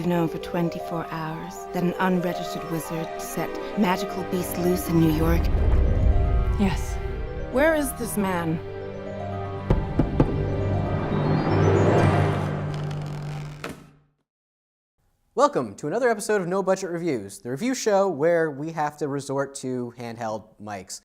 you've known for 24 hours that an unregistered wizard set magical beasts loose in New York? Yes. Where is this man? Welcome to another episode of No Budget Reviews, the review show where we have to resort to handheld mics.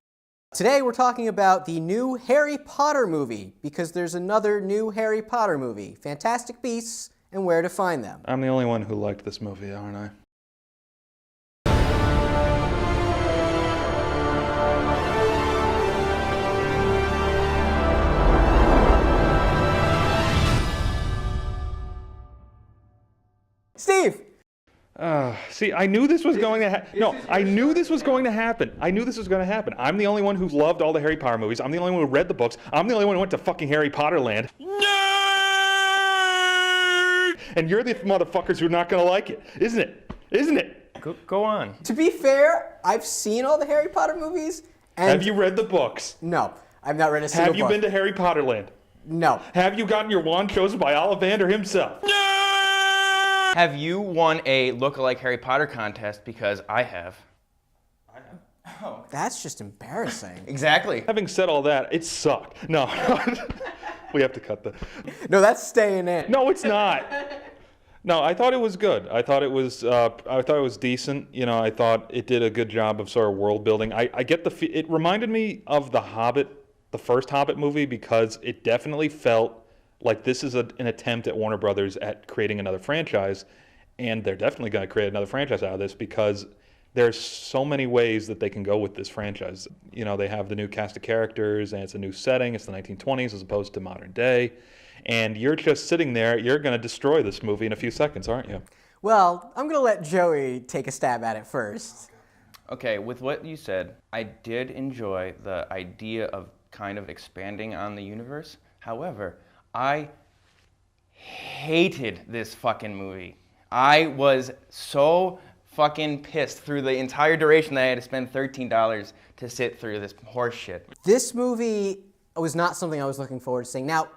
Today we're talking about the new Harry Potter movie, because there's another new Harry Potter movie, Fantastic Beasts and Where to Find Them. I'm the only one who liked this movie, aren't I? Steve! See, I knew this was going to happen. No, I knew this was going to happen. I knew this was going to happen. I'm the only one who loved all the Harry Potter movies. I'm the only one who read the books. I'm the only one who went to fucking Harry Potter land. Nerd! And you're the motherfuckers who are not going to like it, isn't it? Isn't it? Go on. To be fair, I've seen all the Harry Potter movies, and... Have you read the books? No, I've not read a single book. Have you been to Harry Potter land? No. Have you gotten your wand chosen by Ollivander himself? Have you won a look-alike Harry Potter contest? Because I have. Oh. That's just embarrassing. Exactly. Having said all that, it sucked. No. We have to cut that. No, that's staying in. No, it's not. No, I thought it was good. I thought it was decent. You know, I thought it did a good job of sort of world building. I get it reminded me of The Hobbit, the first Hobbit movie, because it definitely felt like this is an attempt at Warner Brothers at creating another franchise, and they're definitely going to create another franchise out of this because there's so many ways that they can go with this franchise. You know, they have the new cast of characters, and it's a new setting. It's the 1920s as opposed to modern day. And you're just sitting there, you're going to destroy this movie in a few seconds, aren't you? Well, I'm going to let Joey take a stab at it first. Okay, with what you said, I did enjoy the idea of kind of expanding on the universe. However, I hated this fucking movie. I was so fucking pissed through the entire duration that I had to spend $13 to sit through this horse shit. This movie was not something I was looking forward to seeing. Now,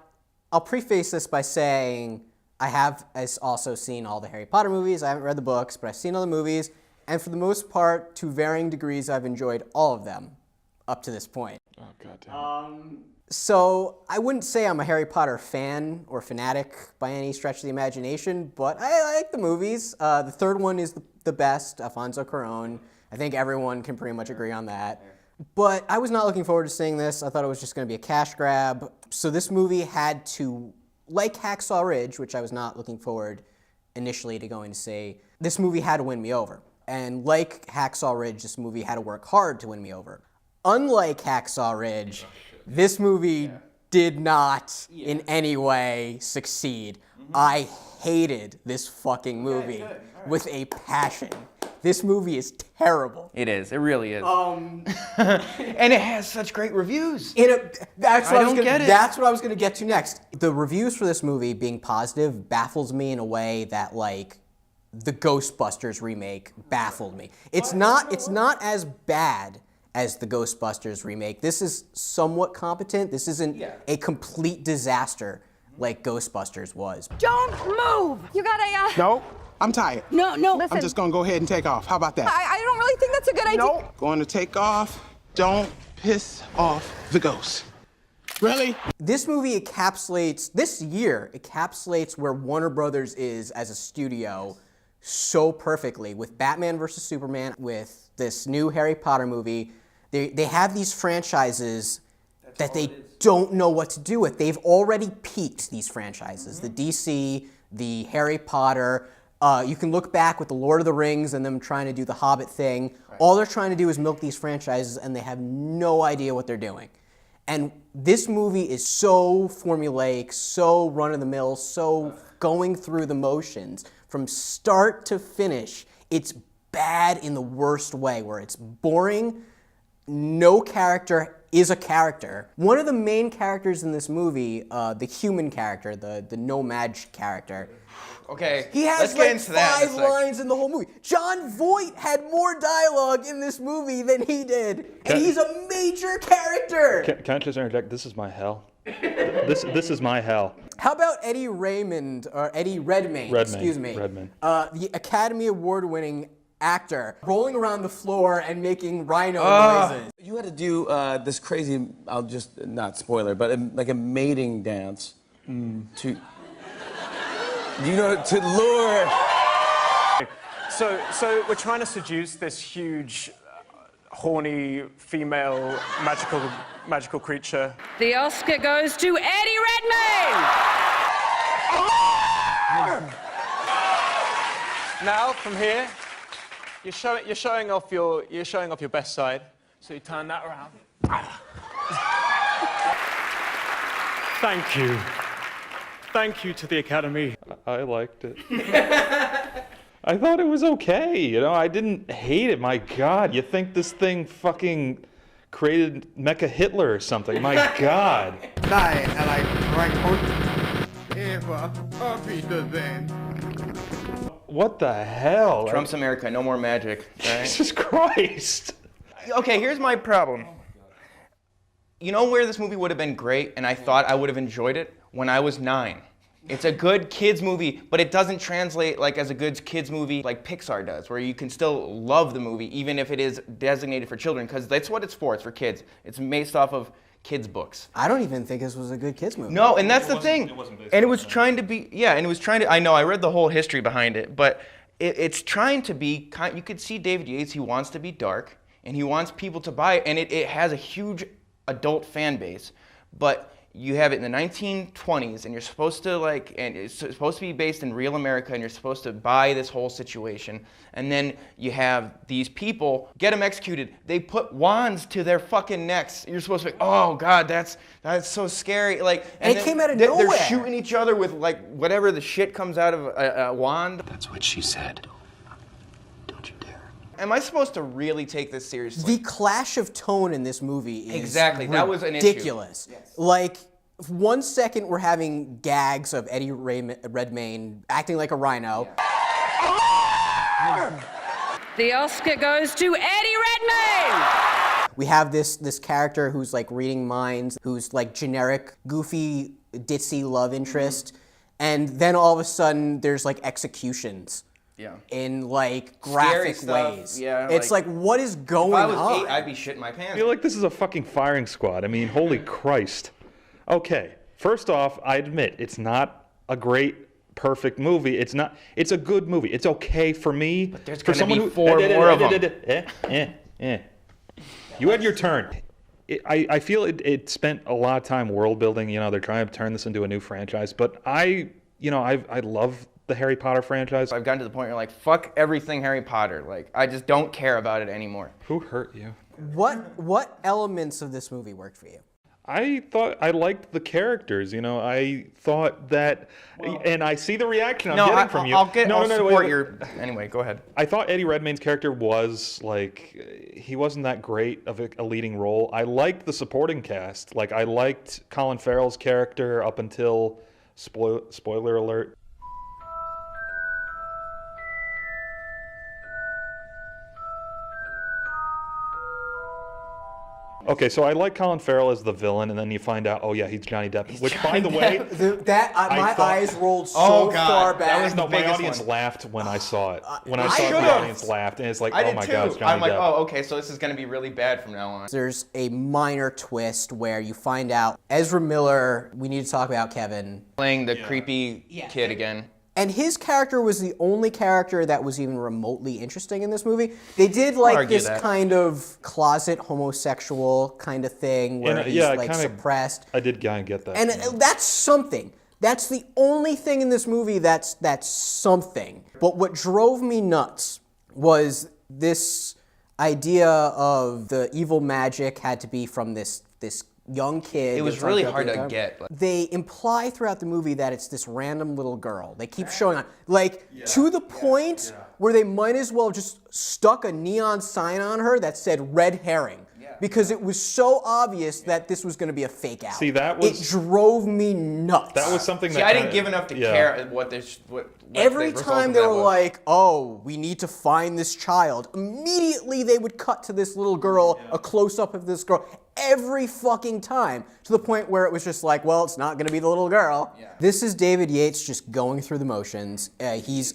I'll preface this by saying I have also seen all the Harry Potter movies. I haven't read the books, but I've seen all the movies. And for the most part, to varying degrees, I've enjoyed all of them up to this point. Oh, goddamn. So I wouldn't say I'm a Harry Potter fan or fanatic by any stretch of the imagination, but I like the movies. The third one is the best, Alfonso Cuarón. I think everyone can pretty much agree on that. But I was not looking forward to seeing this. I thought it was just going to be a cash grab. So this movie had to, like Hacksaw Ridge, which I was not looking forward initially to going to see, this movie had to win me over. And like Hacksaw Ridge, this movie had to work hard to win me over. Unlike Hacksaw Ridge, this movie did not in any way succeed. I hated this fucking movie with a passion. This movie is terrible. It is. It really is. And it has such great reviews. That's what I was going to get to next. The reviews for this movie being positive baffles me in a way that, like, the Ghostbusters remake baffled me. It's not as bad as the Ghostbusters remake. This is somewhat competent. This isn't a complete disaster like Ghostbusters was. Don't move! You gotta, No, I'm tired. No, listen. I'm just gonna go ahead and take off. How about that? I don't really think that's a good idea. No, going to take off. Don't piss off the ghost. Really? This movie this year encapsulates where Warner Brothers is as a studio so perfectly with Batman vs. Superman, with this new Harry Potter movie. They have these franchises that they don't know what to do with. They've already peaked these franchises. The DC, the Harry Potter. You can look back with the Lord of the Rings and them trying to do the Hobbit thing. Right. All they're trying to do is milk these franchises, and they have no idea what they're doing. And this movie is so formulaic, so run-of-the-mill, so going through the motions. From start to finish, it's bad in the worst way, where it's boring. No character is a character. One of the main characters in this movie, the human character, the nomad character, Okay, he has let's get like into that in a 5 sec. lines in the whole movie. John Voight had more dialogue in this movie than he did, and he's a major character. Can I just interject? This is my hell. This is my hell. How about Eddie Redmayne, excuse me. Redmayne. The Academy Award-winning actor rolling around the floor and making rhino noises. You had to do this crazy, I'll just, not spoiler, but like a mating dance to, you know, to lure. So we're trying to seduce this huge, horny, female, magical creature. The Oscar goes to Eddie Redmayne! Now, from here, you're showing off your best side. So you turn that around. Thank you. Thank you to the Academy. I liked it. I thought it was okay. You know, I didn't hate it. My God, you think this thing fucking created Mecha Hitler or something? My God. What the hell? Trump's America, no more magic. Right? Jesus Christ. Okay, here's my problem. You know where this movie would have been great, and I thought I would have enjoyed it? When I was 9. It's a good kids movie, but it doesn't translate like as a good kids movie like Pixar does, where you can still love the movie even if it is designated for children, because that's what it's for. It's for kids. It's based off of kids' books. I don't even think this was a good kids movie. No, and that's the thing. It wasn't based And it on was that. trying to be, yeah, and it was trying to, I know, I read the whole history behind it, but it's trying to be, you could see David Yates, he wants to be dark, and he wants people to buy it, and it has a huge adult fan base, but you have it in the 1920s, and you're supposed to and it's supposed to be based in real America, and you're supposed to buy this whole situation, and then you have these people get them executed. They put wands to their fucking necks. You're supposed to be, oh God, that's so scary. Like, And it then came out of they're nowhere. shooting each other with like whatever the shit comes out of a wand. That's what she said. Don't you dare. Am I supposed to really take this seriously? The clash of tone in this movie is Exactly, that was an issue. ridiculous. Like, 1 second we're having gags of Eddie Redmayne acting like a rhino. The Oscar goes to Eddie Redmayne! We have this character who's like reading minds, who's like generic, goofy, ditzy love interest, and then all of a sudden there's like executions. Yeah. In like graphic stuff, ways. yeah, It's like, what is going If I was on? 8, I'd be shitting my I pants. feel like this is a fucking firing squad. I mean, holy Christ. Okay, first off, I admit it's not a great, perfect movie. It's not. It's a good movie. It's okay for me. But there's for gonna someone be who, 4 more of them. You had your turn. I feel it spent a lot of time world building. You know, they're trying to turn this into a new franchise. But I love the Harry Potter franchise. I've gotten to the point where like, fuck everything Harry Potter. Like, I just don't care about it anymore. Who hurt you? What elements of this movie worked for you? I thought I liked the characters. You know, I thought that, and I see the reaction I'm getting from you. I'll support wait. your. Anyway, go ahead. I thought Eddie Redmayne's character was like, he wasn't that great of a leading role. I liked the supporting cast. Like, I liked Colin Farrell's character up until spoiler alert. Okay, so I like Colin Farrell as the villain, and then you find out, oh yeah, he's Johnny Depp. Which, by the way, My thought- eyes rolled so Oh, God, far that back. was the no, my biggest audience one. laughed when I saw it. When I I saw it, the should've. audience laughed, and it's like, I oh did my too. God, it's Johnny I'm like, Depp. oh, okay, so this is gonna be really bad from now on. There's a minor twist where you find out Ezra Miller, we need to talk about Kevin, Playing the creepy kid again. and his character was the only character that was even remotely interesting in this movie. They did like argue this that. kind of closet homosexual kind of thing where And, he's yeah, like kinda- suppressed. I did kind of get that. And yeah. that's something. That's the only thing in this movie that's something. But what drove me nuts was this idea of the evil magic had to be from this young kid. It was that's really on hard to the entire- get. They imply throughout the movie that it's this random little girl. They keep showing on, like, to the point where they might as well just stuck a neon sign on her that said red herring. because it was so obvious that this was going to be a fake out. See, that was- It drove me nuts. That was something See, that I didn't give enough to care what this. What Every the result time of they that were was. like, oh, we need to find this child, immediately they would cut to this little girl, a close-up of this girl, every fucking time, to the point where it was just like, well, it's not going to be the little girl. Yeah. This is David Yates just going through the motions.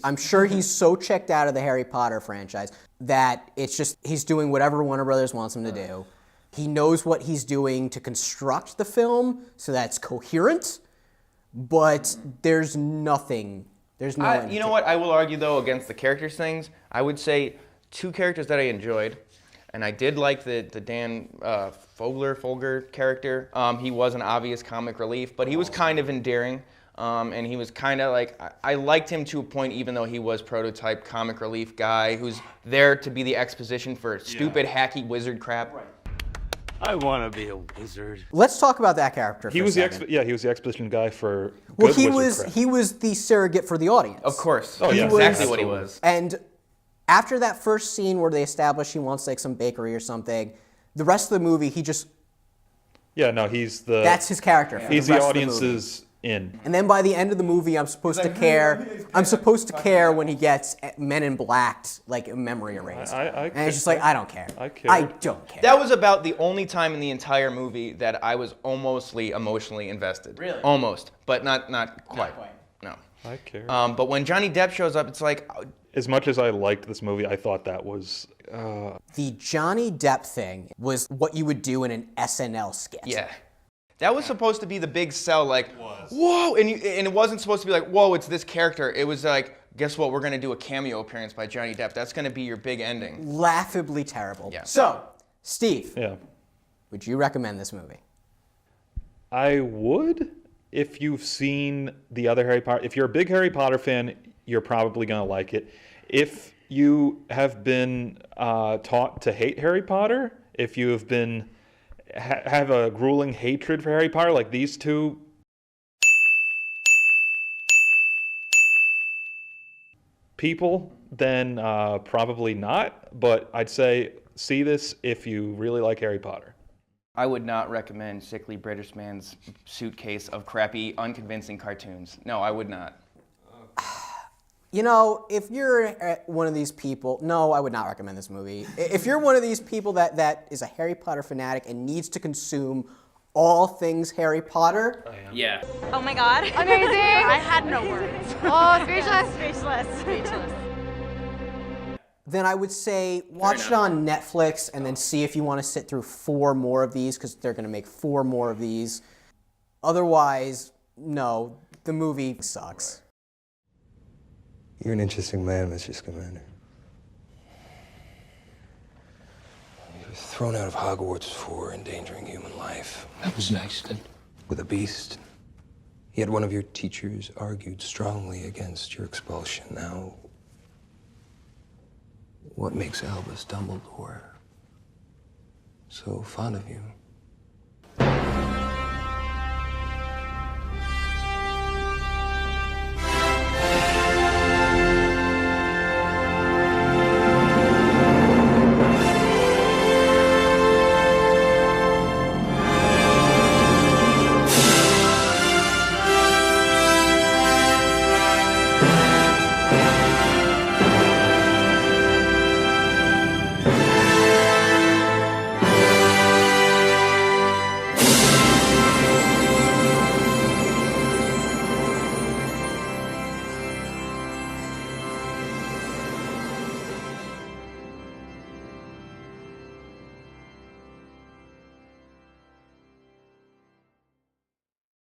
I'm sure he's so checked out of the Harry Potter franchise that it's just, he's doing whatever Warner Brothers wants him to do. He knows what he's doing to construct the film so that it's coherent, but there's nothing. There's no. You know what? I will argue though against the characters things. I would say two characters that I enjoyed, and I did like the Dan Folger character. He was an obvious comic relief, but he was kind of endearing, and he was kind of like I liked him to a point, even though he was prototype comic relief guy who's there to be the exposition for stupid hacky wizard crap. Right. I want to be a wizard. Let's talk about that character. He was he was the exposition guy for. Well, good wizard crap. he was the surrogate for the audience. Of course. Oh, yeah, exactly what he was. And after that first scene where they establish he wants like some bakery or something, the rest of the movie he just. Yeah, no, he's the. That's his character. For he's the the rest audience's in. And then by the end of the movie, I'm supposed to care. I'm supposed to care when he gets Men in Blacked, like memory erased. And it's just like I don't care. I don't care. That was about the only time in the entire movie that I was almostly emotionally invested. Really? Almost, but not quite. No. I care. But when Johnny Depp shows up, it's like. As much as I liked this movie, I thought that was. The Johnny Depp thing was what you would do in an SNL sketch. Yeah. That was supposed to be the big sell, like, whoa, and it wasn't supposed to be like, whoa, it's this character. It was like, guess what, we're going to do a cameo appearance by Johnny Depp. That's going to be your big ending. Laughably terrible. Yeah. So, Steve, Yeah. would you recommend this movie? I would, if you've seen the other Harry Potter. If you're a big Harry Potter fan, you're probably going to like it. If you have been taught to hate Harry Potter, if you have been have a grueling hatred for Harry Potter, like these two people, then probably not. But I'd say see this if you really like Harry Potter. I would not recommend Sickly British Man's suitcase of crappy, unconvincing cartoons. No, I would not. You know, if you're one of these people, no, I would not recommend this movie. If you're one of these people that is a Harry Potter fanatic and needs to consume all things Harry Potter. Yeah. Oh my God. Amazing. I had no words. Oh, speechless. Speechless. Speechless. Then I would say watch it on Netflix and then see if you want to sit through 4 more of these because they're going to make 4 more of these. Otherwise, no, the movie sucks. You're an interesting man, Mr. Scamander. You were thrown out of Hogwarts for endangering human life. That was an accident. With a beast. Yet one of your teachers argued strongly against your expulsion. Now, what makes Albus Dumbledore so fond of you?